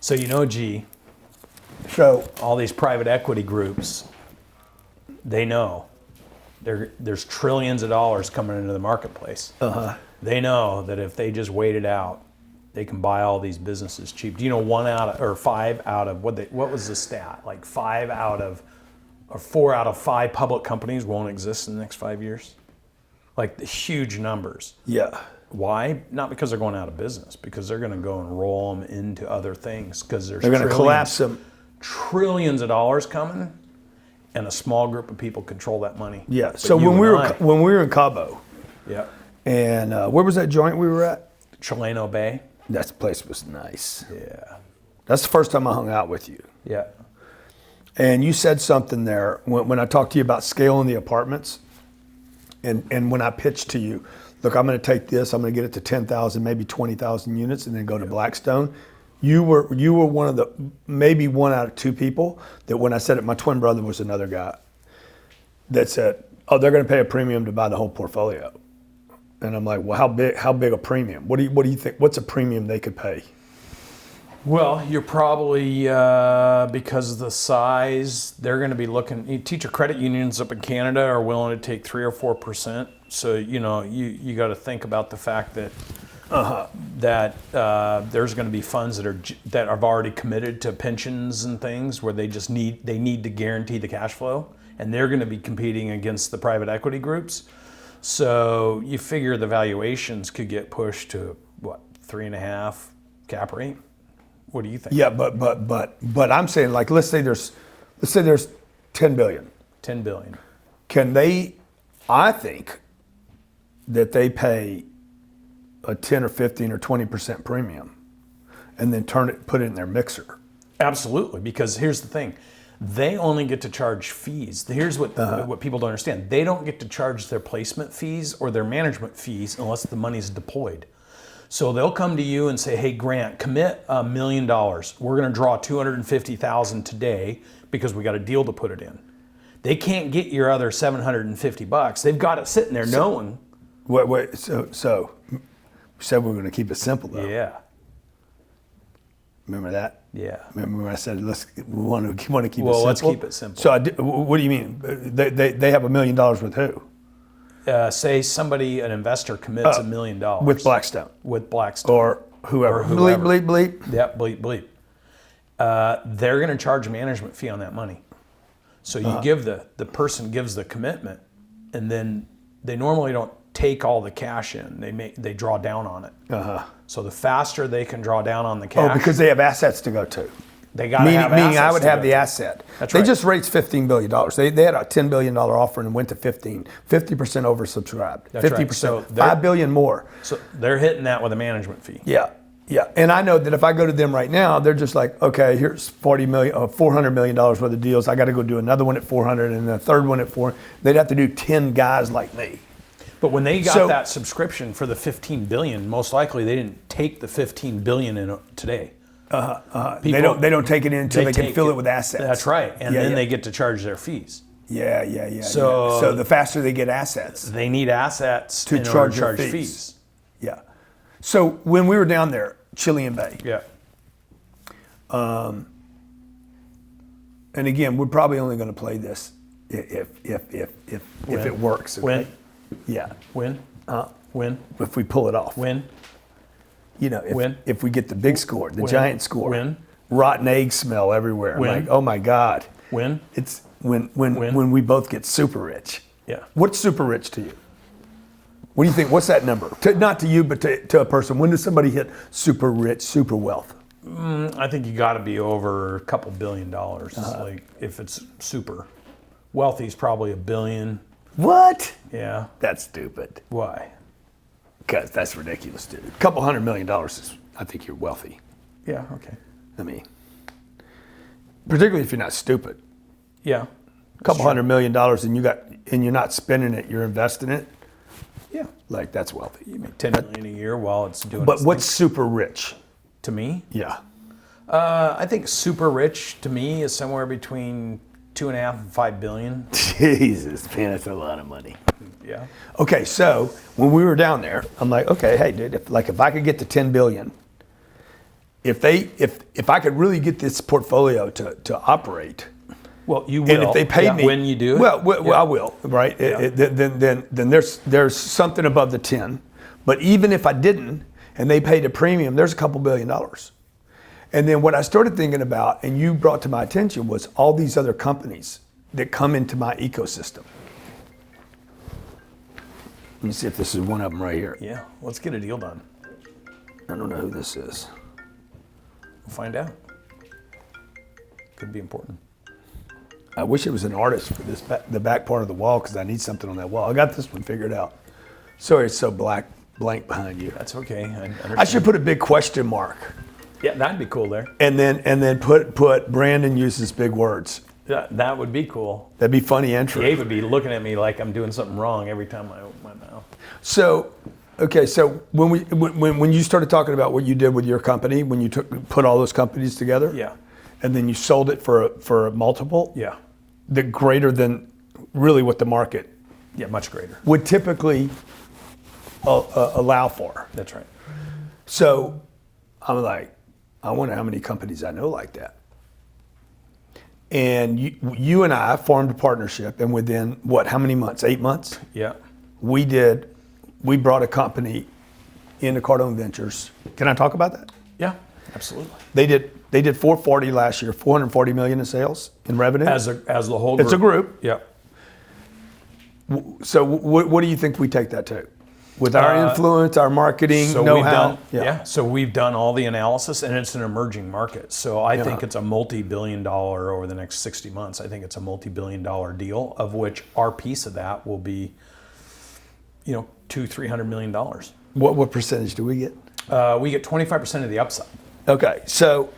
So G, So all these private equity groups, they know there's trillions of dollars coming into the marketplace. They know that if they just wait it out, they can buy all these businesses cheap. Do you know 5 out of what was the stat? Like 4 out of 5 public companies won't exist in the next 5 years? Like the huge numbers. yeah. Why? Not because they're going out of business, because they're going to go and roll them into other things because they're going to collapse them. Trillions of dollars coming, and a small group of people control that money. Yeah. But So when we were in Cabo, yeah, and where was that joint we were at? Chileno Bay. That place was nice. Yeah. That's the first time I hung out with you. Yeah. And you said something there when I talked to you about scaling the apartments, and when I pitched to you, look, I'm going to take this, I'm going to get it to 10,000, maybe 20,000 units, and then go to Blackstone. You were one of the, maybe 1 out of 2 people that when I said it, my twin brother was another guy that said, oh, they're going to pay a premium to buy the whole portfolio. And I'm like, well, how big a premium? What do you think? What's a premium they could pay? Well, you're probably, because of the size, they're going to be looking, teacher credit unions up in Canada are willing to take 3 or 4%. So, you got to think about the fact that there's going to be funds that have already committed to pensions and things where they need to guarantee the cash flow, and they're going to be competing against the private equity groups. So you figure the valuations could get pushed to 3.5 cap rate. What do you think? Yeah, but I'm saying, like, let's say there's 10 billion. 10 billion. Can they? I think that they pay a 10 or 15 or 20% premium, and then put it in their mixer. Absolutely, because here's the thing. They only get to charge fees. Here's what people don't understand. They don't get to charge their placement fees or their management fees unless the money's deployed. So they'll come to you and say, hey, Grant, commit $1 million. We're going to draw $250,000 today because we got a deal to put it in. They can't get your other $750. They've got it sitting there knowing. Wait. So we said we were going to keep it simple, though. Yeah. Remember that? Yeah. Remember when I said we want to keep it simple? Well, let's keep it simple. So what do you mean? They have $1 million with who? Say an investor commits $1 million. With Blackstone. With Blackstone. Or whoever. Bleep, bleep. Yep, bleep. They're going to charge a management fee on that money. So you give the person gives the commitment, and then they normally don't take all the cash in. They draw down on it. So the faster they can draw down on the cash. Oh, because they have assets to go to. They got to have assets. Meaning I would have the asset. That's right. They just raised $15 billion. They had a $10 billion offer and went to 15. 50% oversubscribed. That's 50%. Right. So $5 billion more. So they're hitting that with a management fee. Yeah. And I know that if I go to them right now, they're just like, okay, here's $400 million worth of deals. I got to go do another one at 400 and a third one at 400. They'd have to do 10 guys like me. But when they got that subscription for the $15 billion, most likely they didn't take the $15 billion in today. They don't take it in until they can fill it with assets. That's right, and then they get to charge their fees. Yeah. So the faster they get assets, they need assets to charge fees. Yeah. So when we were down there, Chilean Bay. Yeah. And again, we're probably only going to play this if it works. Okay? When? Yeah. When? When? If we pull it off. When? If we get the big score, the giant score. When? Rotten egg smell everywhere. When? Like, oh my God. When? It's when we both get super rich. Yeah. What's super rich to you? What do you think? What's that number? Not to you, but to a person. When does somebody hit super rich, super wealth? I think you got to be over a couple $1 billion. Like if it's super wealthy, is probably $1 billion. What? Yeah. That's stupid. Why? Because that's ridiculous, dude. A couple $100 million is, I think you're wealthy. Yeah. Okay. I mean, particularly if you're not stupid. Yeah. A couple $100 million and you're not spending it, you're investing it. Yeah. Like that's wealthy. You make $10 million a year while it's doing. But what's super rich? To me? Yeah. I think super rich to me is somewhere between 2.5 and 5 billion. Jesus, man, that's a lot of money. Yeah. Okay, so when we were down there, I'm like, okay, hey, dude, if I could get to 10 billion if I could really get this portfolio to operate, Well, you will. and if they paid me when you do it. well, I will, right? Then there's something above the 10. But even if I didn't, and they paid a premium, there's a couple $1 billion. And then what I started thinking about, and you brought to my attention, was all these other companies that come into my ecosystem. Let me see if this is one of them right here. Yeah, let's get a deal done. I don't know who this is. We'll find out. Could be important. I wish it was an artist for the back part of the wall, because I need something on that wall. I got this one figured out. Sorry, it's so blank behind you. That's okay. I should put a big question mark. Yeah, that'd be cool there. And then put Brandon uses big words. Yeah, that would be cool. That'd be funny entry. Gabe would be looking at me like I'm doing something wrong every time I open my mouth. So, okay, so when you started talking about what you did with your company, when you put all those companies together, Yeah. and then you sold it for a multiple, Yeah. the greater than really what the market Yeah, much greater. would typically allow for. That's right. So I'm like, I wonder how many companies I know like that. And you and I formed a partnership, and within how many months? 8 months? Yeah. We brought a company into Cardone Ventures. Can I talk about that? Yeah, absolutely. They did 440 last year, 440 million in sales, in revenue. As the whole group. It's a group. Yeah. So what do you think we take that to? With our influence, our marketing know-how? So we've done all the analysis, and it's an emerging market. So I think it's a multi-billion-dollar over the next 60 months. I think it's a multi-billion-dollar deal, of which our piece of that will be, $200-300 million. What percentage do we get? We get 25% of the upside. Okay, so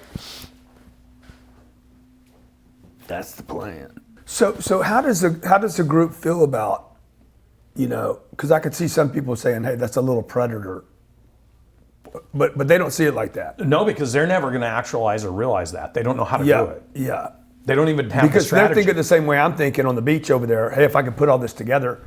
that's the plan. So how does the group feel about, because I could see some people saying, hey, that's a little predator, but they don't see it like that. No, because they're never going to actualize or realize that. They don't know how to do it. Yeah. They don't even have the Because strategy. they're thinking the same way I'm thinking on the beach over there. Hey, if I can put all this together,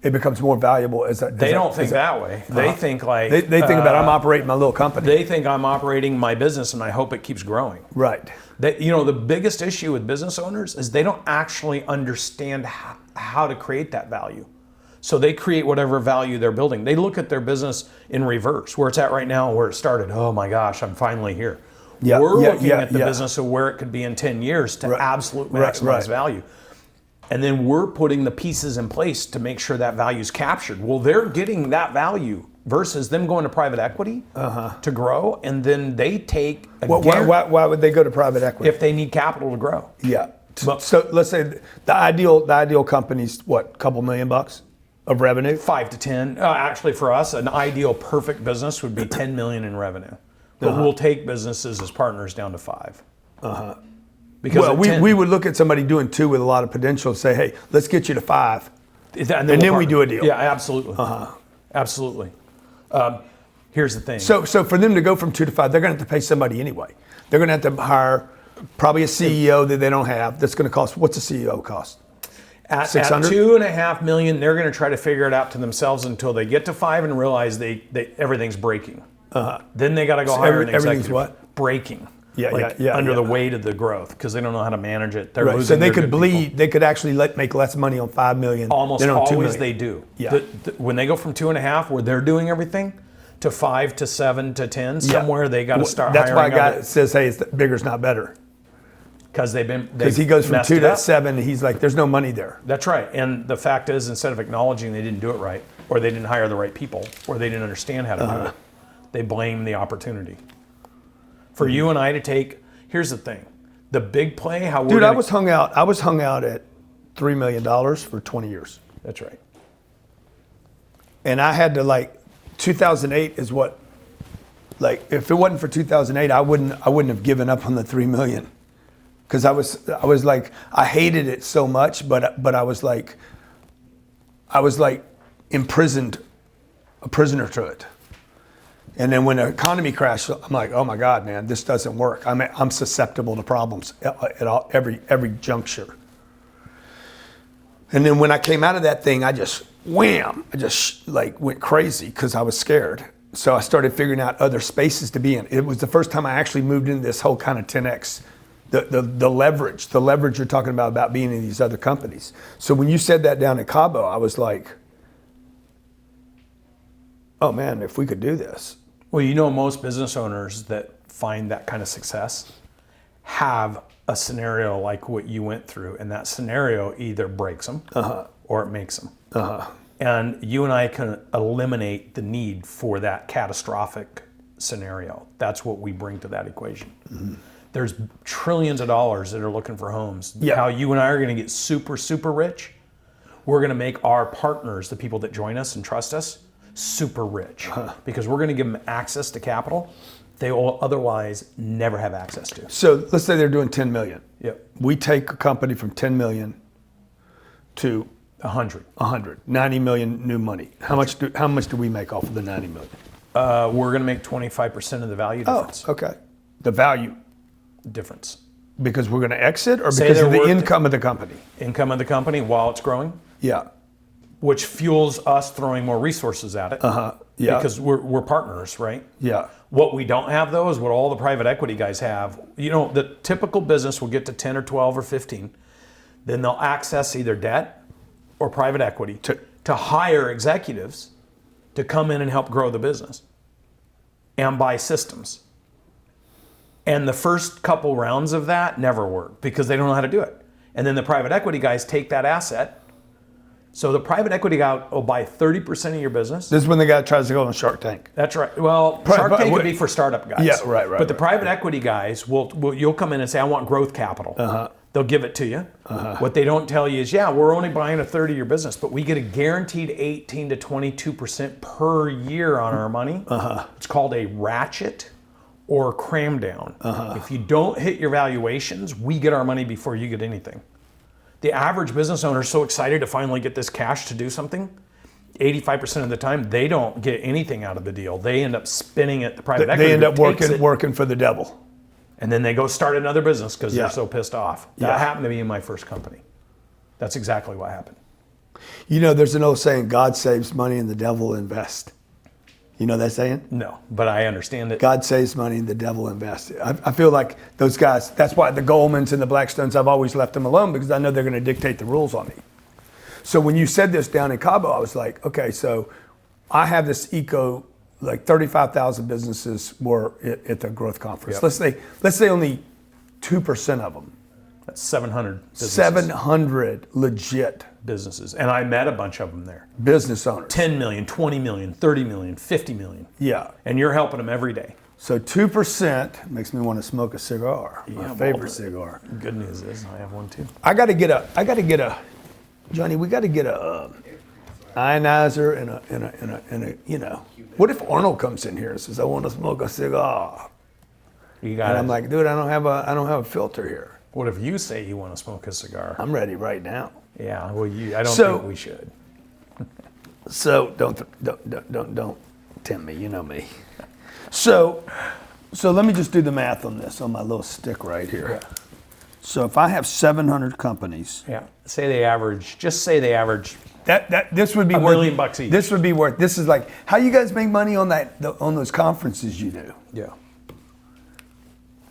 it becomes more valuable. They don't think that way. They think like... They think about, I'm operating my little company. They think I'm operating my business and I hope it keeps growing. Right. The biggest issue with business owners is they don't actually understand how to create that value. So they create whatever value they're building. They look at their business in reverse, where it's at right now and where it started. Oh my gosh, I'm finally here. Yeah, We're looking at the yeah. business of where it could be in 10 years to absolute Right, maximize right. value. And then we're putting the pieces in place to make sure that value is captured. Well, they're getting that value versus them going to private equity to grow, and then they take Why would they go to private equity? if they need capital to grow. Yeah. So let's say the ideal company's what, couple $1 million of revenue? 5 to 10. Actually, for us, an ideal perfect business would be 10 million in revenue. But we'll take businesses as partners down to 5. Because we would look at somebody doing 2 with a lot of potential and say, hey, let's get you to 5. And then we do a deal. Yeah, absolutely. Absolutely. Here's the thing. So for them to go from 2 to 5, they're going to have to pay somebody anyway. They're going to have to hire probably a CEO that they don't have. That's going to cost, what's a CEO cost? At 600? 2.5 million, they're going to try to figure it out to themselves until they get to 5 and realize they everything's breaking. Then they got to go hire an executive. Everything's what? Breaking. Yeah, under the weight of the growth, because they don't know how to manage it. They're Right. losing So they their could good bleed. people. They could actually make less money on 5 million. Almost than on 2 always million. they do. Yeah. When they go from 2.5, where they're doing everything, to 5 to 7 to 10, somewhere they got to start That's why a hiring guy says, hey, bigger's not better. because Because he goes from 2 to 7, and he's like, there's no money there. That's right. And the fact is, instead of acknowledging they didn't do it right, or they didn't hire the right people, or they didn't understand how to do it, they blame the opportunity. For you and I to take, here's the thing, the big play, how we're Dude, gonna, I was hung out at $3 million for 20 years. That's right. And I had to 2008 is what, if it wasn't for 2008, I wouldn't have given up on the 3 million. Because I was like, I hated it so much, but I was like imprisoned, a prisoner to it. And then when the economy crashed, I'm like, oh my God, man, this doesn't work. I'm susceptible to problems at every juncture. And then when I came out of that thing, I just went crazy because I was scared. so I started figuring out other spaces to be in. It was the first time I actually moved into this whole kind of 10X, the leverage you're talking about being in these other companies. So when you said that down in Cabo, I was like, oh man, if we could do this. Well, most business owners that find that kind of success have a scenario like what you went through, and that scenario either breaks them or it makes them. And you and I can eliminate the need for that catastrophic scenario. That's what we bring to that equation. Mm-hmm. There's trillions of dollars that are looking for homes. Yeah. How you and I are going to get super, super rich, we're going to make our partners, the people that join us and trust us, super rich. Because we're going to give them access to capital they will otherwise never have access to. So let's say they're doing 10 million. Yep. We take a company from 10 million to 100. 90 million new money. How much do we make off of the 90 million? We're going to make 25% of the value difference. Oh, okay. The value Difference. because we're going to exit, or Say because they're of the worth- income of the company? Income of the company while it's growing, Yeah. which fuels us throwing more resources at it. Yeah. Because we're partners, right? Yeah. What we don't have though is what all the private equity guys have. The typical business will get to 10 or 12 or 15. Then they'll access either debt or private equity to hire executives to come in and help grow the business and buy systems. And the first couple rounds of that never work because they don't know how to do it. And then the private equity guys take that asset. So the private equity guy will buy 30% of your business. This is when the guy tries to go on Shark Tank. That's right. Well, Shark Tank would be for startup guys. Yeah, right. But the private equity guys you'll come in and say, I want growth capital. They'll give it to you. What they don't tell you is, we're only buying a third of your business, but we get a guaranteed 18 to 22% per year on our money. It's called a ratchet or cram down. If you don't hit your valuations, we get our money before you get anything. The average business owner is so excited to finally get this cash to do something. 85% of the time, they don't get anything out of the deal. They end up spinning it. The private equity They end up group takes it, working for the devil. and then they go start another business because Yeah. they're so pissed off. That Yeah. happened to me in my first company. That's exactly what happened. There's an old saying, God saves money and the devil invest. You know that saying? No, but I understand it. God saves money and the devil invests. I feel like those guys, that's why the Goldmans and the Blackstones, I've always left them alone because I know they're going to dictate the rules on me. So when you said this down in Cabo, I was like, okay, so I have this like 35,000 businesses were at the growth conference. Yep. Let's say only 2% of them. That's 700 businesses. 700 legit businesses. And I met a bunch of them there. business owners. 10 million, 20 million, 30 million, 50 million. Yeah. And you're helping them every day. So 2% makes me want to smoke a cigar. My favorite cigar. Good news is I have one too. I got to get a, Johnny, we got to get a ionizer and a, what if Arnold comes in here and says, I want to smoke a cigar? You got And it. I'm like, dude, I don't have a filter here. What if you say you want to smoke a cigar? I'm ready right now. Yeah, well, I don't So- think we should. So don't tempt me, you know me. So let me just do the math on this on my little stick right here. Yeah. So if I have 700 companies, Yeah. Say they average this would be $1 worth million bucks each. This is like how you guys make money on on those conferences you do. Yeah.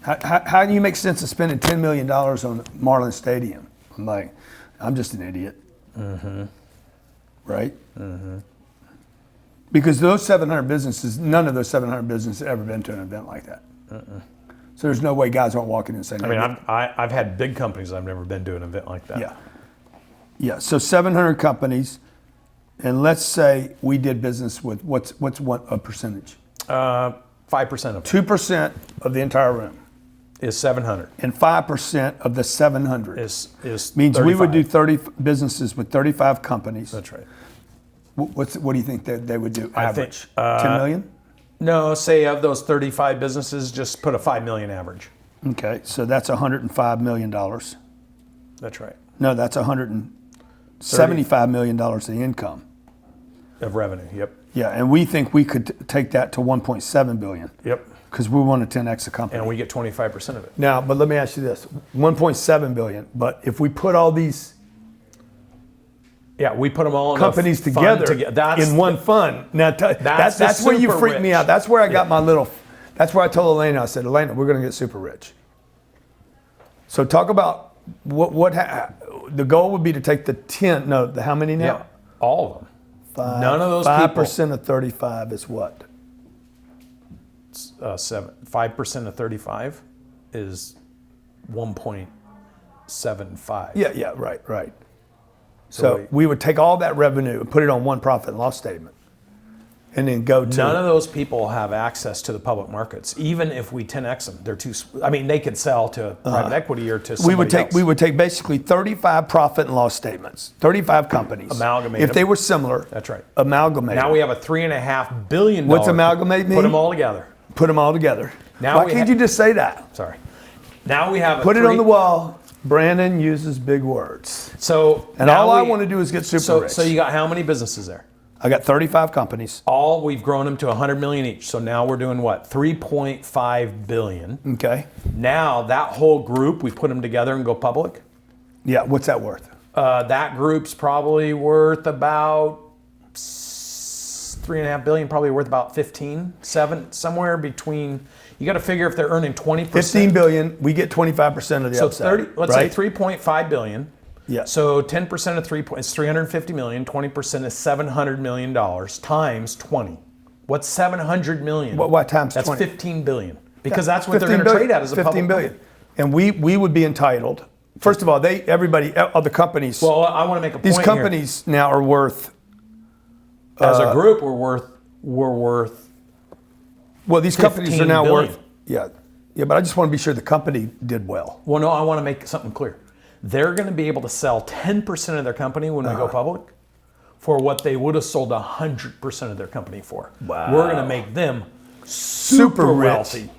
How do you make sense of spending $10 million on Marlin Stadium? I'm like, I'm just an idiot. Right? Because those 700 businesses, none of those 700 businesses have ever been to an event like that. So there's no way guys aren't walking in and saying, I mean, I've had big companies. I've never been to an event like that. yeah. Yeah, so 700 companies, and let's say we did business with, what's a percentage? 5% of it 2% of the entire room. is 700. And 5% of the 700 Is means 35. we would do 30 businesses with 35 companies. That's right. What do you think that they would do I think, average? 10 million? No, say of those 35 businesses, just put a 5 million average. Okay, so that's $105 million. That's right. No, that's $175 million in income. Of revenue. Yep. Yeah, and we think we could take that to 1.7 billion. Yep. Because we want to 10x the company. And we get 25% of it. Now, but let me ask you this: 1.7 billion. But if we put all these Yeah, we put them all in companies a fund together in one fund. Now, that's where you freak me out. That's where I got my little, that's where I told Elena, I said, Elena, we're going to get super rich. So talk about the goal would be to take how many now? Yeah, all of them. None of those people. 5% of 35 is what? 5% of 35 is 1.75. Yeah, right. So we would take all that revenue and put it on one profit and loss statement, and then go to. None of those people have access to the public markets. Even if we 10x them, they're too. I mean, they could sell to private equity or to somebody else. We would take basically 35 profit and loss statements, 35 companies. Amalgamate if them. they were similar. That's right. Amalgamate. Now we have a $3.5 billion. What's amalgamate mean? Put them all together. Put them all together. Now Why can't you just say that? Sorry. Now we have Put it on the wall. Brandon uses big words. All I want to do is get super rich. So you got how many businesses there? I got 35 companies. We've grown them to 100 million each. So now we're doing what? 3.5 billion. Okay. Now that whole group, we put them together and go public. Yeah. What's that worth? That group's probably worth about 3.5 billion. Probably worth about 7, somewhere between. You got to figure if they're earning 20%. 15 billion. We get 25% of the upside. Let's say 3.5 billion. Yeah. So 10% of 3 is 350 million. 20% is $700 million times 20. What's 700 million? What times That's 20? 15 billion. Because that's what they're going to trade at as a public 15 billion. And we would be entitled. First of all, other companies. Well, I want to make a point These companies now are worth. As a group, we're worth. Well, these companies are now billion. worth. Yeah, but I just want to be sure the company did well. Well, no, I want to make something clear. They're going to be able to sell 10% of their company when we go public for what they would have sold 100% of their company for. Wow. We're going to make them super wealthy.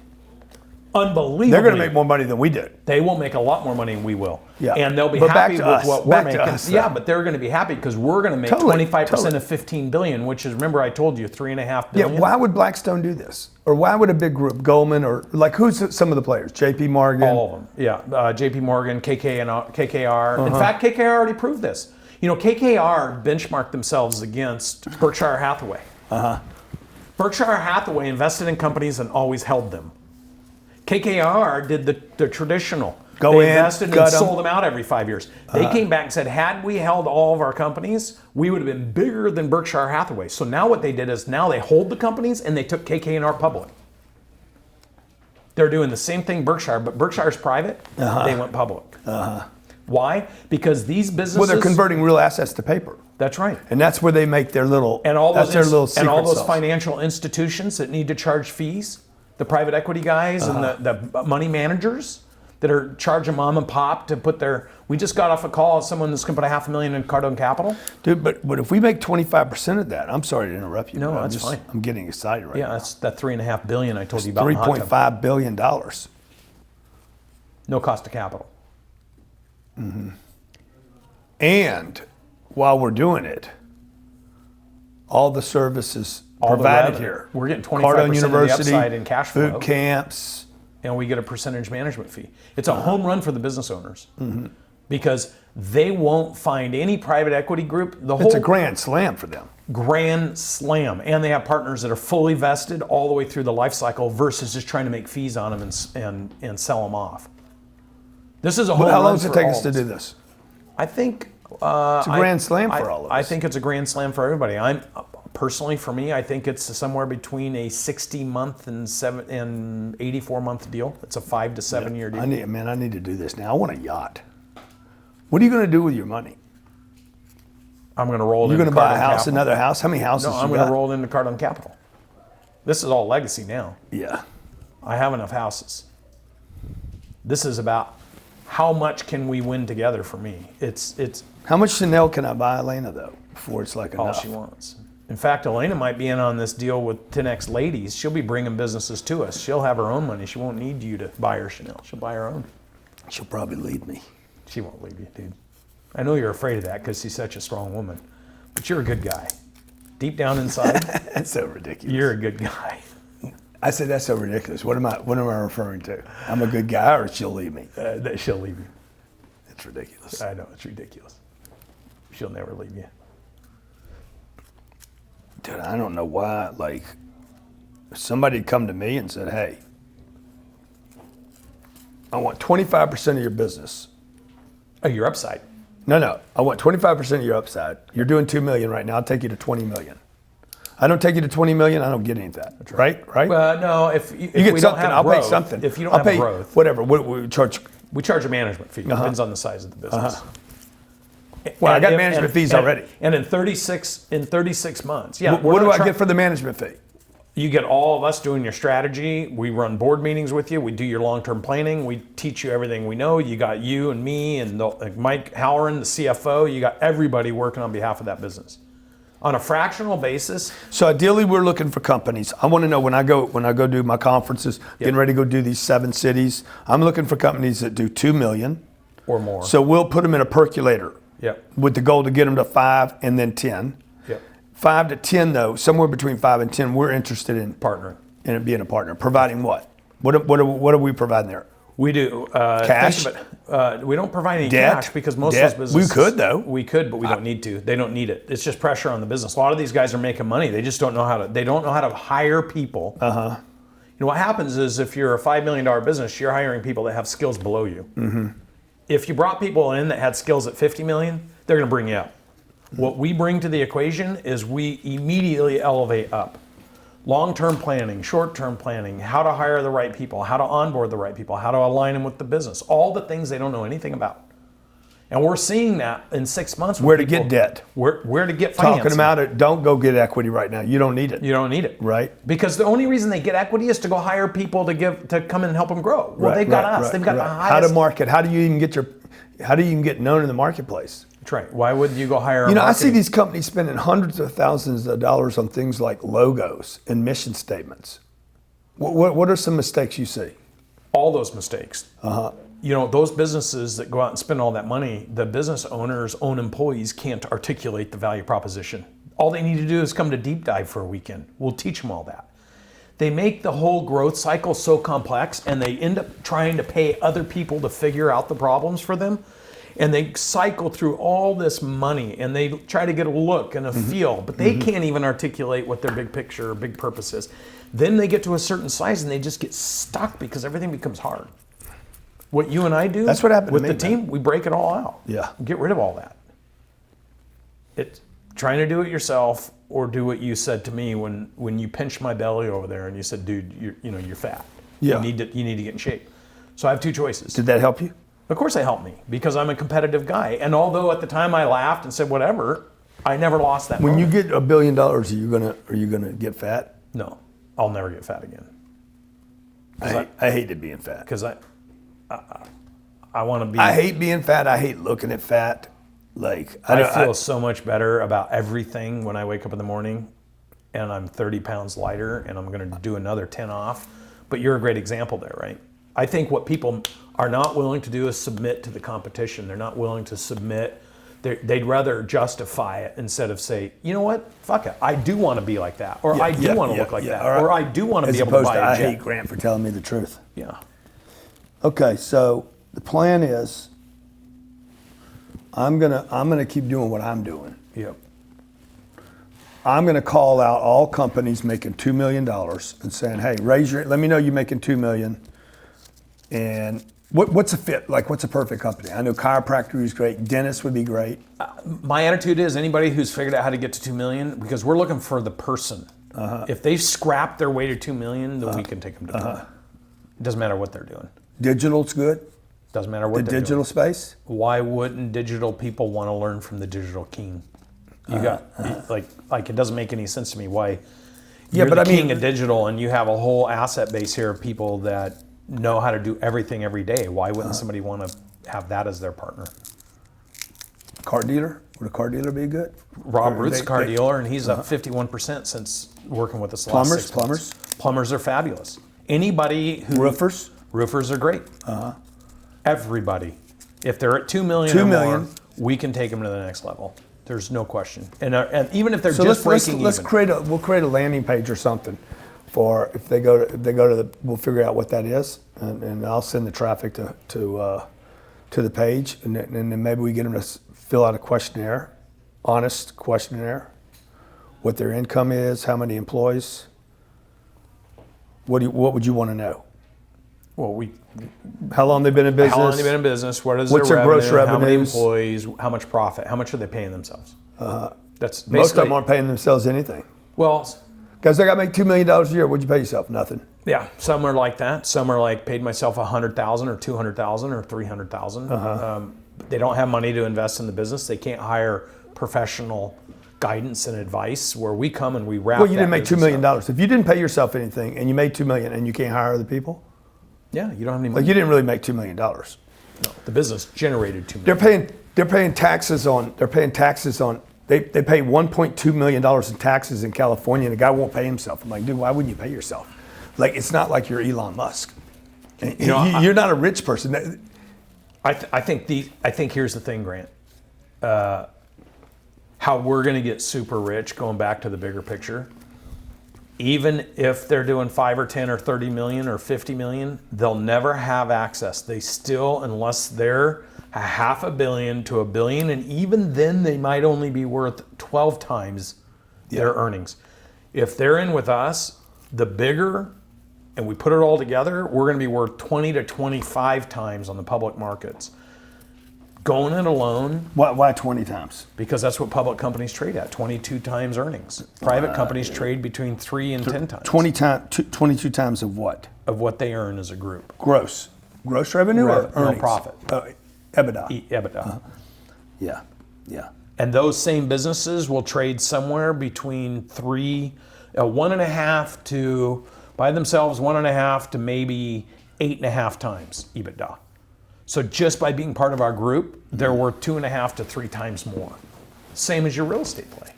Unbelievable. They're going to make more money than we did. They will make a lot more money than we will. Yeah. And they'll be But happy back to with us. what we're Back to making. us, Yeah, though. but they're going to be happy because we're going to make Totally, 25% of 15 billion, which is, remember I told you, 3.5 billion. Yeah, why would Blackstone do this? Or why would a big group, Goldman, or like who's some of the players? JP Morgan? All of them, yeah. JP Morgan, KKR. In fact, KKR already proved this. You know, KKR benchmarked themselves against Berkshire Hathaway. Berkshire Hathaway invested in companies and always held them. KKR did the traditional. They invested and sold them out every 5 years. They came back and said, had we held all of our companies, we would have been bigger than Berkshire Hathaway. So now what they did is now they hold the companies and they took KKR public. They're doing the same thing Berkshire, but Berkshire's private. They went public. Why? Because these businesses. Well, they're converting real assets to paper. That's right. And that's where they make their little. And all those that's their little secret and all those sauce. financial institutions that need to charge fees, the private equity guys and the money managers that are charging mom and pop to put their. We just got off a call with someone that's going to put $500,000 in Cardone Capital. Dude, but if we make 25% of that, I'm sorry to interrupt you. No, but that's fine. I'm getting excited right now. Yeah, that's that $3.5 billion I told you about. $3.5 billion. No cost of capital. And while we're doing it, all the services All the provided revenue. here. We're getting 25% Cardone of the University, upside in cash flow. boot camps. And we get a percentage management fee. It's a home run for the business owners because they won't find any private equity group. It's a grand slam for them. Grand slam. And they have partners that are fully vested all the way through the life cycle versus just trying to make fees on them and sell them off. This is a home run. How long does it take us to do this? I think It's a grand slam for all of us. I think it's a grand slam for everybody. Personally, for me, I think it's somewhere between a 60-month and 84-month deal. It's a 5 to 7 year deal. I need to do this now. I want a yacht. What are you going to do with your money? I'm going to roll it You're into going to buy a Cardone house, Capital. another house? How many houses No, I'm you going got? to roll it into Cardone Capital. This is all legacy now. Yeah. I have enough houses. This is about how much can we win together for me. It's How much Chanel can I buy Elena, though, before it's like all enough? she wants. In fact, Elena might be in on this deal with 10X Ladies. She'll be bringing businesses to us. She'll have her own money. She won't need you to buy her Chanel. She'll buy her own. She'll probably leave me. She won't leave you, dude. I know you're afraid of that because she's such a strong woman. But you're a good guy. Deep down inside, That's so ridiculous. you're a good guy. I said that's so ridiculous. What am I referring to? I'm a good guy, or she'll leave me? That she'll leave you. It's ridiculous. I know, it's ridiculous. She'll never leave you. Dude, I don't know why. Like, if somebody had come to me and said, "Hey, I want 25% of your business." Oh, your upside. No. I want 25% of your upside. You're doing $2 million right now. I'll take you to $20 million. I don't take you to $20 million. I don't get any of that. That's right. Right? No, if you get we something, don't have I'll growth, pay something. If you don't I'll have pay growth, whatever. What we charge? We charge a management fee. Depends on the size of the business. Well, I got management fees already. And in 36 months, yeah. What do I get for the management fee? You get all of us doing your strategy. We run board meetings with you. We do your long-term planning. We teach you everything we know. You got you and me and Mike Halloran, the CFO. You got everybody working on behalf of that business on a fractional basis. So ideally, we're looking for companies. I want to know when I go do my conferences, getting ready to go do these 7 cities. I'm looking for companies that do $2 million or more. So we'll put them in a percolator. Yep. With the goal to get them to 5 and then 10. Yep. 5 to 10 though, somewhere between 5 and 10, we're interested in Partnering. In it being a partner. Providing what? What are we providing there? We do cash. We don't provide any Debt? cash because most of those businesses. We could though. We could, but we don't need to. They don't need it. It's just pressure on the business. A lot of these guys are making money. They just don't know how to. They don't know how to hire people. You know what happens is if you're a $5 million business, you're hiring people that have skills below you. Mm-hmm. If you brought people in that had skills at 50 million, they're going to bring you up. What we bring to the equation is we immediately elevate up. Long-term planning, short-term planning, how to hire the right people, how to onboard the right people, how to align them with the business, all the things they don't know anything about. And we're seeing that in 6 months. Where to get debt. Where to get financing. Talking about it, don't go get equity right now. You don't need it. You don't need it. Right. Because the only reason they get equity is to go hire people to come and help them grow. Well, they've got us. They've got the highest. How to market. How do you even get known in the marketplace? That's right. Why would you go hire I see these companies spending hundreds of thousands of dollars on things like logos and mission statements. What are some mistakes you see? All those mistakes. Those businesses that go out and spend all that money, the business owners' own employees can't articulate the value proposition. All they need to do is come to Deep Dive for a weekend. We'll teach them all that. They make the whole growth cycle so complex, and they end up trying to pay other people to figure out the problems for them. And they cycle through all this money, and they try to get a look and a feel, but they can't even articulate what their big picture or big purpose is. Then they get to a certain size, and they just get stuck because everything becomes hard. What you and I do, that's what happened with to me, the team, we break it all out. Yeah. Get rid of all that. It's trying to do it yourself, or do what you said to me when you pinched my belly over there, and you said, "Dude, you're fat. Yeah. You need to get in shape." So I have 2 choices. Did that help you? Of course it helped me, because I'm a competitive guy. And although at the time I laughed and said whatever, I never lost that When moment. you get $1 billion, are you gonna get fat? No, I'll never get fat again. I hated being fat. Because I want to be. I hate being fat. I hate looking at fat. I feel so much better about everything when I wake up in the morning, and I'm 30 pounds lighter, and I'm going to do another 10 off. But you're a great example there, right? I think what people are not willing to do is submit to the competition. They're not willing to submit. They'd rather justify it instead of say, you know what, fuck it. I do want to be like that, or I do want to look like that, or I do want to be able to buy a jet. I hate Grant for telling me the truth. Yeah. Okay, so the plan is I'm gonna keep doing what I'm doing. Yep. I'm going to call out all companies making $2 million and saying, hey, let me know you're making $2 million. And what's a fit? What's a perfect company? I know chiropractor is great. Dentist would be great. My attitude is anybody who's figured out how to get to $2 million, because we're looking for the person. If they scrap their way to $2 million, then we can take them to $2 million. It doesn't matter what they're doing. Digital's good. Doesn't matter what they're doing. The digital space? Why wouldn't digital people want to learn from the digital king? You got it doesn't make any sense to me why you're the king of digital and you have a whole asset base here of people that know how to do everything every day. Why wouldn't somebody want to have that as their partner? Car dealer? Would a car dealer be good? Rob Root's a car dealer, and he's up 51% since working with us the last 6 months. Plumbers are fabulous. Anybody who roofers are great. Everybody, if they're at 2 million or more, we can take them to the next level. There's no question. And even if they're just breaking even. We'll create a landing page or something for if they go to we'll figure out what that is, and I'll send the traffic to the page, and then maybe we get them to fill out a questionnaire, honest questionnaire? What their income is, how many employees? What would you want to know? Well, how long they've been in business? How long they've been in business? What's their gross revenue? How many employees? How much profit? How much are they paying themselves? That's most of them aren't paying themselves anything. Well, guys, I got to make $2 million a year. What'd you pay yourself? Nothing. Yeah, some are like that. Some are like paid myself $100,000 or $200,000 or $300,000. They don't have money to invest in the business. They can't hire professional guidance and advice where we come and we wrap. Well, you didn't make $2 million. If you didn't pay yourself anything and you made $2 million and you can't hire other people, yeah, you don't have any money. Like you didn't really make $2 million. No, the business generated $2 million. They're paying taxes on. They pay $1.2 million in taxes in California, and the guy won't pay himself. I'm like, dude, why wouldn't you pay yourself? Like, it's not like you're Elon Musk. You're not a rich person. I think here's the thing, Grant. How we're going to get super rich, going back to the bigger picture, even if they're doing 5 or 10 or 30 million or 50 million, they'll never have access. They still, unless they're $500 million to $1 billion, and even then they might only be worth 12 times their earnings. If they're in with us, the bigger, and we put it all together, we're going to be worth 20 to 25 times on the public markets. Going it alone. Why 20 times? Because that's what public companies trade at, 22 times earnings. Private companies trade between 3 and 10 times. 22 times of what? Of what they earn as a group. Gross revenue or earnings? No profit. EBITDA. EBITDA. Yeah. And those same businesses will trade somewhere between 1.5 to, by themselves, 1.5 to maybe 8.5 times EBITDA. So just by being part of our group, they're worth 2.5 to 3 times more. Same as your real estate play.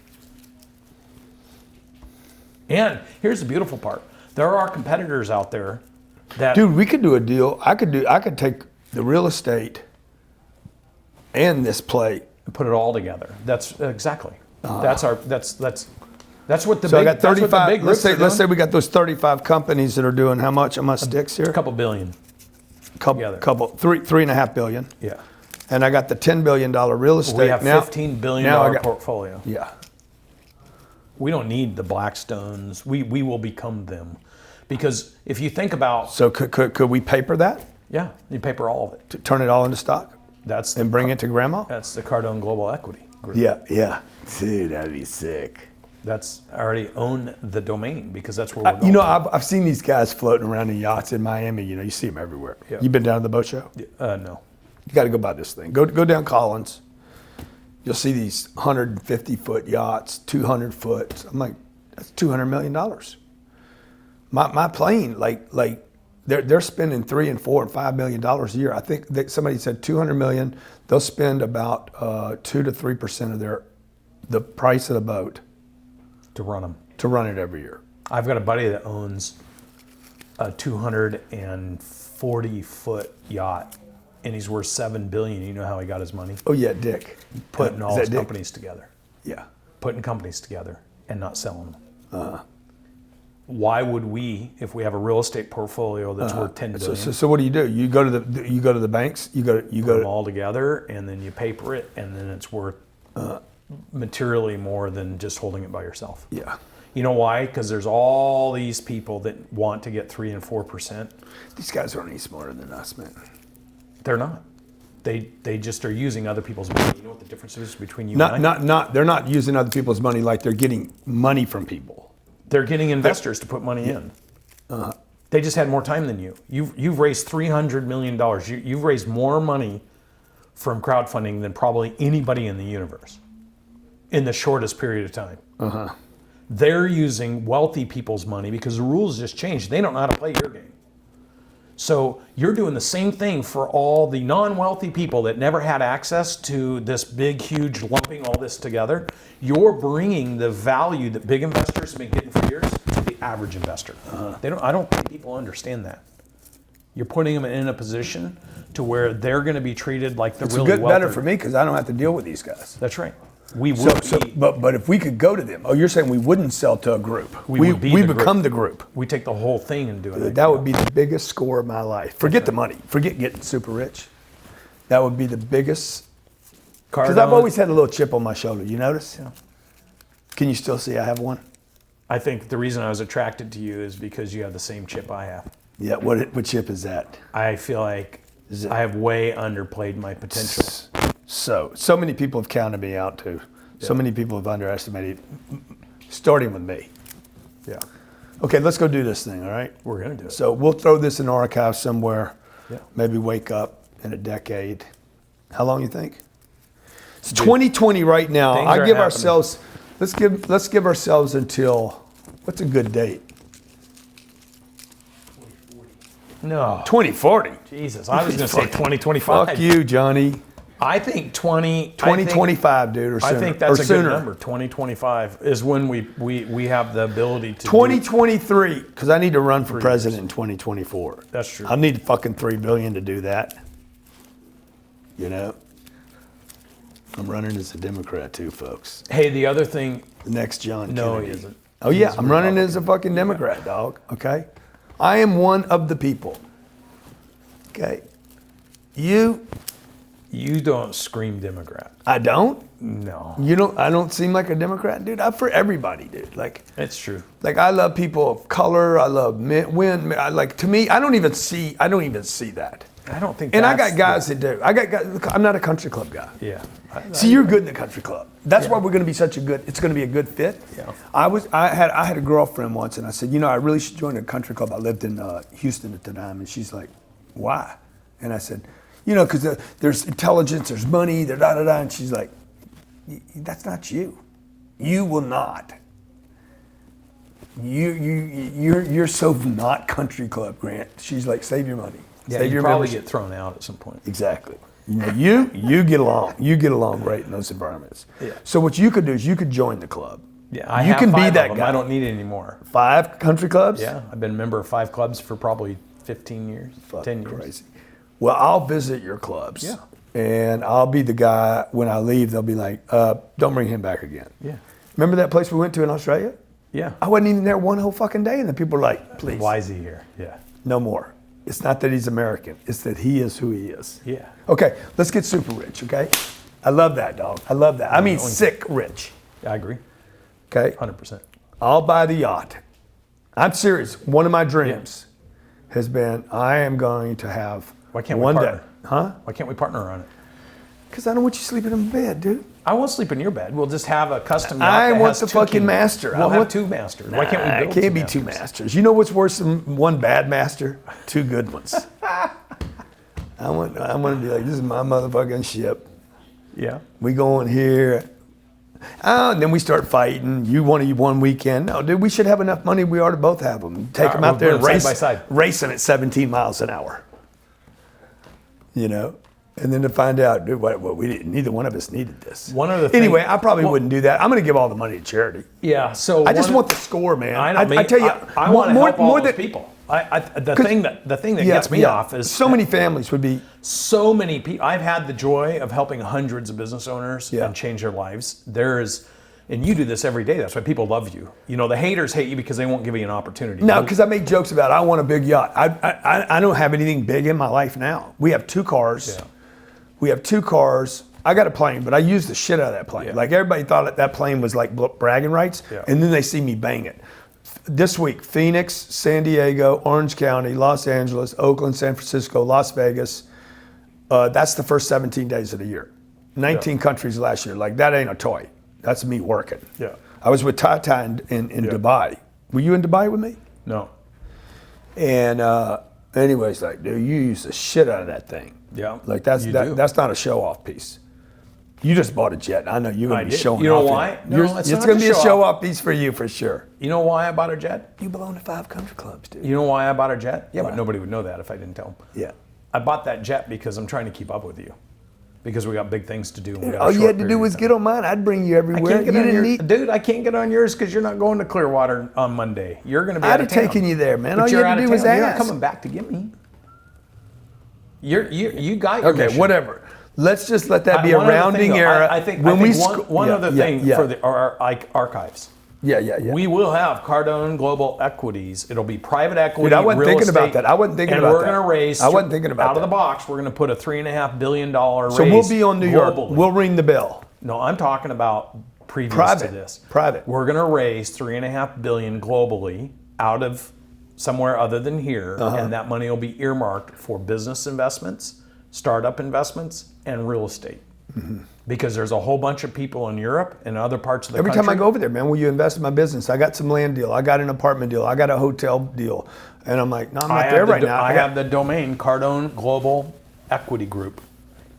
And here's the beautiful part. There are competitors out there that... Dude, we could do a deal. I could take the real estate and this play. Put it all together. That's exactly. That's what the So big, I got 35. let's say we got those 35 companies that are doing how much on my sticks here? A couple billion. $3.5 billion. Yeah. And I got the $10 billion real estate. We have $15 billion portfolio. Yeah. We don't need the Blackstones. We will become them. Because if you think about... So could we paper that? Yeah, you paper all of it. To turn it all into stock? And bring it to grandma? That's the Cardone Global Equity Group. Yeah. Dude, that'd be sick. I already own the domain because that's where we're going. You know, I've seen these guys floating around in yachts in Miami. You know, you see them everywhere. Yeah. You been down to the boat show? No. You got to go buy this thing. Go down Collins. You'll see these 150-foot yachts, 200-foot. I'm like, that's $200 million. My plane, like they're spending $3 and $4 and $5 million a year. I think somebody said $200 million. They'll spend about 2 to 3% of the price of the boat to run them. To run it every year. I've got a buddy that owns a 240-foot yacht, and he's worth $7 billion. You know how he got his money? Oh yeah, Dick. Putting all his companies together. Yeah. Putting companies together and not selling them. Why would we, if we have a real estate portfolio that's worth $10 billion? So what do? You go to the banks. You go put them all together, and then you paper it, and then it's worth materially more than just holding it by yourself. Yeah. You know why? Because there's all these people that want to get 3 and 4%. These guys aren't any smarter than us, man. They're not. They just are using other people's money. You know what the difference is between you and I? They're not using other people's money like they're getting money from people. They're getting investors to put money in. They just had more time than you. You've raised $300 million. You've raised more money from crowdfunding than probably anybody in the universe in the shortest period of time. They're using wealthy people's money because the rules just changed. They don't know how to play your game. So you're doing the same thing for all the non-wealthy people that never had access to this big, huge lumping all this together. You're bringing the value that big investors have been getting for years to the average investor. I don't think people understand that. You're putting them in a position to where they're going to be treated like the really wealthy. Better for me because I don't have to deal with these guys. That's right. We would but if we could go to them, you're saying we wouldn't sell to a group. We become the group. We take the whole thing and do it. That would be the biggest score of my life. Forget the money. Forget getting super rich. That would be the biggest Because I've always had a little chip on my shoulder. You notice? Yeah. Can you still see I have one? I think the reason I was attracted to you is because you have the same chip I have. Yeah. What chip is that? I feel like I have way underplayed my potential. So many people have counted me out too. Yeah. So many people have underestimated, starting with me. Yeah. Okay, let's go do this thing, all right? We're going to do it. So we'll throw this in the archive somewhere. Yeah. Maybe wake up in a decade. How long you think? It's 2020 right now. Things I are give happening. ourselves, let's give ourselves until, what's a good date? No. 2040. Jesus, I was going to say 2025. Fuck you, Johnny. I think 2025, dude, or sooner. I think that's a sooner. good number. 2025 is when we have the ability to 2023, because I need to run for president in 2024. That's true. I need fucking $3 billion to do that. You know? I'm running as a Democrat too, folks. Hey, the other thing. The next John Kennedy. No, he isn't. Oh yeah, I'm running as a fucking Democrat, dog. Okay? I am one of the people. Okay? You don't scream Democrat. I don't? No. You don't? I don't seem like a Democrat, dude. I'm for everybody, dude. Like, it's true. Like, I love people of color. I love men. To me, I don't even see that. I don't think. And I got guys that do. I got guys. Look, I'm not a country club guy. Yeah. See, you're good in the country club. That's why we're going to be such a good. It's going to be a good fit. Yeah. I had a girlfriend once, and I said, I really should join a country club. I lived in Houston at the time, and she's like, why? And I said, because there's intelligence, there's money, there's da-da-da. And she's like, that's not you. You will not. You're so not country club, Grant. She's like, save your money. Yeah, save you your probably membership. get thrown out at some point. Exactly. You get along. You get along great in those environments. Yeah. So what you could do is you could join the club. Yeah, you can be that of them. guy. I don't need it anymore. 5 country clubs? Yeah, I've been a member of 5 clubs for probably 15 years, 10 years. Crazy. Well, I'll visit your clubs. Yeah. And I'll be the guy, when I leave, they'll be like, don't bring him back again. Yeah. Remember that place we went to in Australia? Yeah. I wasn't even there one whole fucking day, and the people were like, please. Why is he here? Yeah. No more. It's not that he's American. It's that he is who he is. Yeah. Okay, let's get super rich, okay? I love that, dog. I love that. I mean sick rich. Yeah, I agree. Okay? 100%. I'll buy the yacht. I'm serious. One of my dreams has been I am going to have Why can't one we day. partner? Huh? Why can't we partner on it? Because I don't want you sleeping in bed, dude. I won't sleep in your bed. We'll just have a custom yacht I that want has the 2 fucking kings. master. We'll I have want 2 masters. Why can't we Nah, build it can't 2 be 2 masters? masters. You know what's worse than one bad master? 2 good ones. I want to be like, this is my motherfucking ship. Yeah. We going here. Oh, and then we start fighting. You want to one weekend. No, dude, we should have enough money. We ought to both have them. Take them out there and race, side by side. racing at 17 miles an hour. And then to find out, dude, we didn't. Neither one of us needed this. One of the anyway, I probably wouldn't do that. I'm going to give all the money to charity. Yeah. So I just want the score, man. I tell you, I want to help all more those than people. The thing that gets me off is so many families would be. So many people. I've had the joy of helping hundreds of business owners Yeah. and change their lives. And you do this every day. That's why people love you. The haters hate you because they won't give you an opportunity. No, because I make jokes about I want a big yacht. I don't have anything big in my life now. We have 2 cars. Yeah. We have 2 cars. I got a plane, but I use the shit out of that plane. Yeah. Like everybody thought that plane was like bragging rights, and then they see me bang it. This week, Phoenix, San Diego, Orange County, Los Angeles, Oakland, San Francisco, Las Vegas. That's the first 17 days of the year. 19 countries last year. Like that ain't a toy. That's me working. Yeah. I was with Tata in Dubai. Were you in Dubai with me? No. And anyways, like, dude, you use the shit out of that thing. Yeah. Like that's not a show off piece. You just bought a jet. I know you're going to be showing off. You know why? No, it's going to be a show off piece for you for sure. You know why I bought a jet? You belong to 5 country clubs, dude. You know why I bought a jet? Yeah, Why? but nobody would know that if I didn't tell them. Yeah. I bought that jet because I'm trying to keep up with you. Because we got big things to do. And we got a All you short had to do period was of get time. on mine. I'd bring you everywhere. I can't get on dude, I can't get on yours because you're not going to Clearwater on Monday. You're going to be out I'd of have town. taken you there, man. But All you you're had to out do of was town. You're not ask. coming back to get me. You got your Okay, mission. whatever. Let's just let that be a One other rounding thing, though, error. I think one other thing for our archives. Yeah. We will have Cardone Global Equities. It'll be private equity. Dude, I wasn't real thinking estate, about that. I wasn't thinking and about we're that. going to raise. I wasn't thinking about out of that. the box. We're going to put a $3.5 billion raise. So we'll be on New York. globally. We'll ring the bell. No, I'm talking about previous Private. to this. Private. We're going to raise $3.5 billion globally out of somewhere other than here, and that money will be earmarked for business investments, startup investments, and real estate. Because there's a whole bunch of people in Europe and other parts of the Every country. time I go over there, man, will you invest in my business? I got some land deal. I got an apartment deal. I got a hotel deal. And I'm like, no, I'm not there right now. I have the domain Cardone Global Equity Group,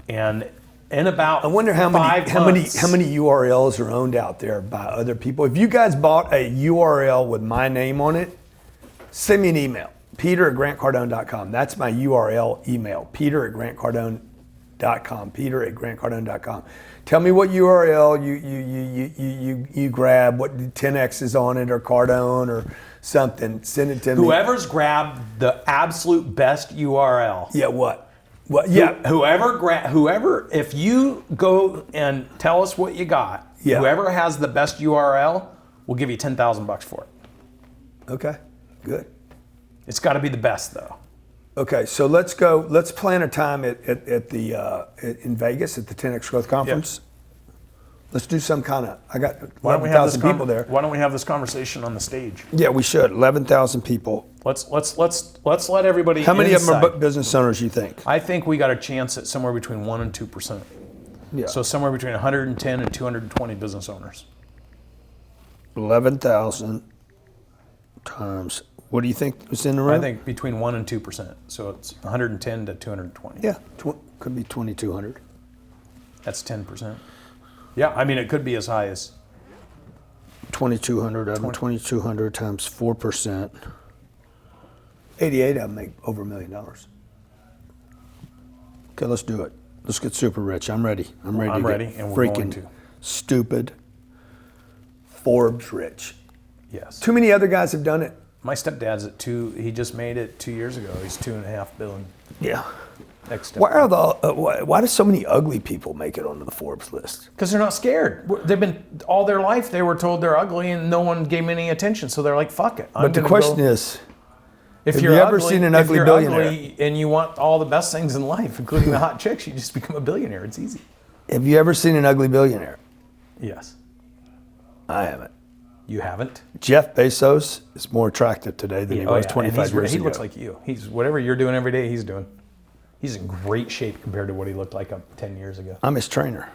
and in about I wonder how many months, URLs are owned out there by other people. If you guys bought a URL with my name on it, send me an email. Peter@grantcardone.com. That's my URL email. Peter@grantcardone.com. Peter@grantcardone.com. Tell me what URL you grab, what 10X is on it, or Cardone or something. Send it to me. whoever's grabbed the absolute best URL. Yeah, what? What? Yeah. Whoever, if you go and tell us what you got, Yeah. whoever has the best URL, we'll give you $10,000 for it. Okay. Good. It's got to be the best though. Okay, so let's go. Let's plan a time in Vegas at the 10X Growth Conference. Let's do some kind of. I got 11,000 people there. Why don't we have this conversation on the stage? Yeah, we should. 11,000 people. Let's let everybody. How many of them inside. are business owners? You think? I think we got a chance at somewhere between 1% and 2%. Yeah. So somewhere between 110 and 220 business owners. 11,000 times. What do you think was in the room? I think between 1% and 2%. So it's 110 to 220. Yeah, could be 2,200. That's 10%. Yeah, I mean it could be as high as 2,200 of them. 2,200 times 4%. 88 of them make over $1 million. Okay, let's do it. Let's get super rich. I'm ready. I'm ready. I'm to ready, get and we're going freaking to. stupid Forbes rich. yes. Too many other guys have done it. My stepdad's at 2. He just made it 2 years ago. He's $2.5 billion. Yeah. Next Why are why do so many ugly people make it onto the Forbes list? Because they're not scared. They've been all their life. They were told they're ugly, and no one gave them any attention. So they're like, "Fuck it." But the question is, if have you're you ever ugly, seen an if ugly you're billionaire? ugly and you want all the best things in life, including the hot chicks, you just become a billionaire. It's easy. Have you ever seen an ugly billionaire? Yes. I haven't. You haven't? Jeff Bezos is more attractive today than he was 25 years He ago. looks like you. He's whatever you're doing every day, he's doing. He's in great shape compared to what he looked like 10 years ago. I'm his trainer.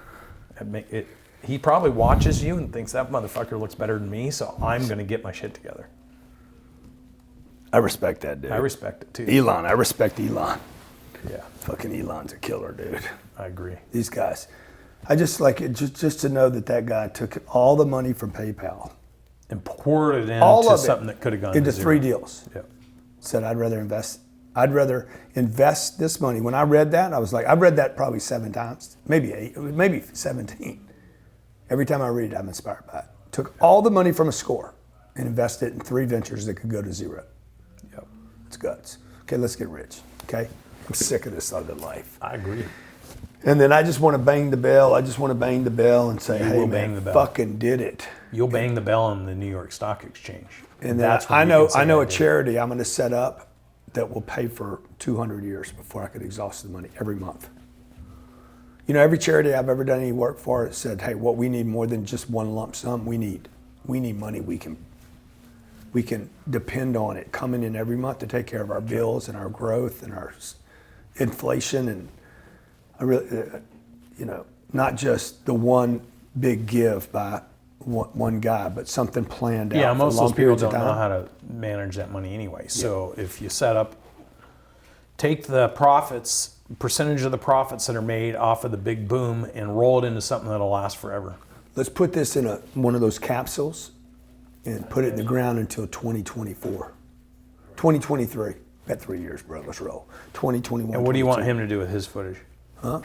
He probably watches you and thinks that motherfucker looks better than me, so I'm going to get my shit together. I respect that dude. I respect it too. Elon. I respect Elon. Yeah, Fucking Elon's a killer, dude. I agree. These guys. I just like it just to know that guy took all the money from PayPal. And poured it All into of it something that could have gone into to 3 zero. deals. Yep. Said I'd rather invest this money. When I read that, I was like, I've read that probably 7 times, maybe 8, maybe 17. Every time I read it, I'm inspired by it. Took all the money from a score and invested it in 3 ventures that could go to 0. Yep. It's guts. Okay, let's get rich. Okay, I'm sick of this other life. I agree. And then I just want to bang the bell. I just want to bang the bell and say, You hey, will man, bang the bell. fucking did it. You'll bang the bell on the New York Stock Exchange. And then I know a charity I'm going to set up that will pay for 200 years before I could exhaust the money every month. You know, every charity I've ever done any work for said, hey, what we need more than just one lump sum, we need money we can depend on it coming in every month to take care of our bills and our growth and our inflation, and I really, not just the one big give by one guy, but something planned out. Yeah, for most of long those people periods of don't know time. how to manage that money anyway. So if you take the profits, percentage of the profits that are made off of the big boom and roll it into something that'll last forever. Let's put this in one of those capsules and put it in the ground until 2024. 2023. Got 3 years, bro. Let's roll. 2021. And what do you want 22. him to do with his footage? Huh?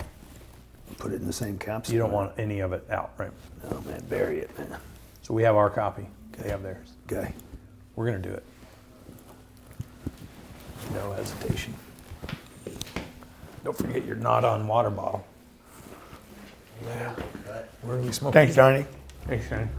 Put it in the same capsule. You don't want any of it out, right? No, man. Bury it, man. So we have our copy. They have theirs. Okay. We're going to do it. No hesitation. Don't forget your not on water bottle. Yeah. Where are we smoking? Thanks, Johnny. Thanks, Shane.